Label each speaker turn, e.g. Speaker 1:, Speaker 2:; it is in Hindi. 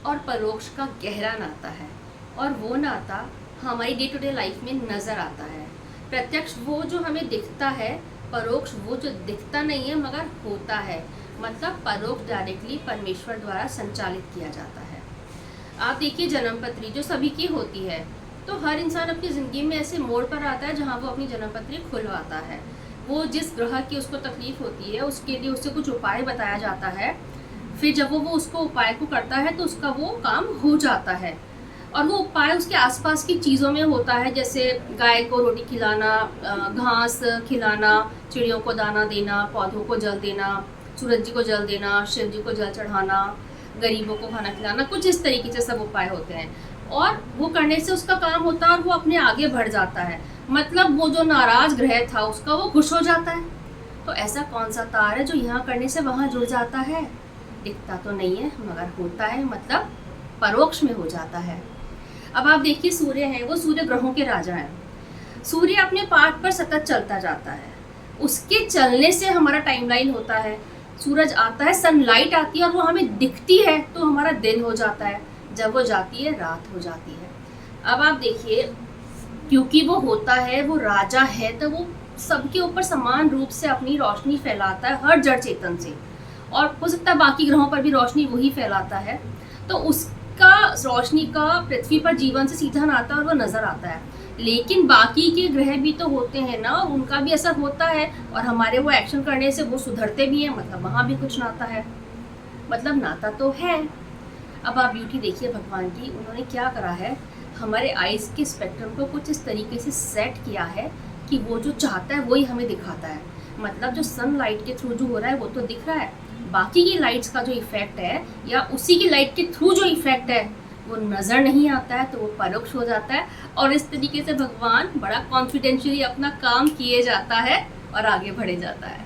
Speaker 1: और परोक्ष का गहरा नाता है, और वो नाता हमारी डे टू डे लाइफ में नज़र आता है। प्रत्यक्ष वो जो हमें दिखता है, परोक्ष वो जो दिखता नहीं है मगर होता है। मतलब परोक्ष डायरेक्टली परमेश्वर द्वारा संचालित किया जाता है। आप देखिए, जन्मपत्री जो सभी की होती है, तो हर इंसान अपनी ज़िंदगी में ऐसे मोड़ पर आता है जहाँ वो अपनी जन्मपत्री खुलवाता है। वो जिस ग्रह की उसको तकलीफ होती है उसके लिए उससे कुछ उपाय बताया जाता है। फिर जब वो उसको उपाय को करता है तो उसका वो काम हो जाता है। और वो उपाय उसके आसपास की चीज़ों में होता है, जैसे गाय को रोटी खिलाना, घास खिलाना, चिड़ियों को दाना देना, पौधों को जल देना, सूरज जी को जल देना, शिव जी को जल चढ़ाना, गरीबों को खाना खिलाना। कुछ इस तरीके से सब उपाय होते हैं और वो करने से उसका काम होता है और वो अपने आगे बढ़ जाता है। मतलब वो जो नाराज ग्रह था उसका वो खुश हो जाता है। तो ऐसा कौन सा तार है जो यहाँ करने से वहाँ जुड़ जाता है? दिखता तो नहीं है मगर होता है, मतलब परोक्ष में हो जाता है। अब आप देखिए, सूर्य है, वो सूर्य ग्रहों के राजा है। सूर्य अपने पाथ पर सतत चलता जाता है। उसके चलने से हमारा टाइमलाइन होता है। सूरज आता है, सनलाइट आती है और वो हमें दिखती है तो हमारा दिन हो जाता है। जब वो जाती है रात हो जाती है। अब आप देखिए, क्योंकि वो होता है, वो राजा है, तो वो सबके ऊपर समान रूप से अपनी रोशनी फैलाता है, हर जड़ चेतन से। और हो सकता है बाकी ग्रहों पर भी रोशनी वही फैलाता है। तो उसका रोशनी का पृथ्वी पर जीवन से सीधा नाता और वो नज़र आता है। लेकिन बाकी के ग्रह भी तो होते हैं ना, उनका भी असर होता है और हमारे वो एक्शन करने से वो सुधरते भी हैं। मतलब वहाँ भी कुछ नाता है, मतलब नाता तो है। अब आप ब्यूटी देखिए भगवान की, उन्होंने क्या करा है, हमारे आइज़ के स्पेक्ट्रम को कुछ इस तरीके से सेट किया है कि वो जो चाहता है वही हमें दिखाता है। मतलब जो सनलाइट के थ्रू जो हो रहा है वो तो दिख रहा है, बाकी की लाइट्स का जो इफेक्ट है या उसी की लाइट के थ्रू जो इफेक्ट है वो नज़र नहीं आता है, तो वो परोक्ष हो जाता है। और इस तरीके से भगवान बड़ा कॉन्फिडेंशियली अपना काम किए जाता है और आगे बढ़े जाता है।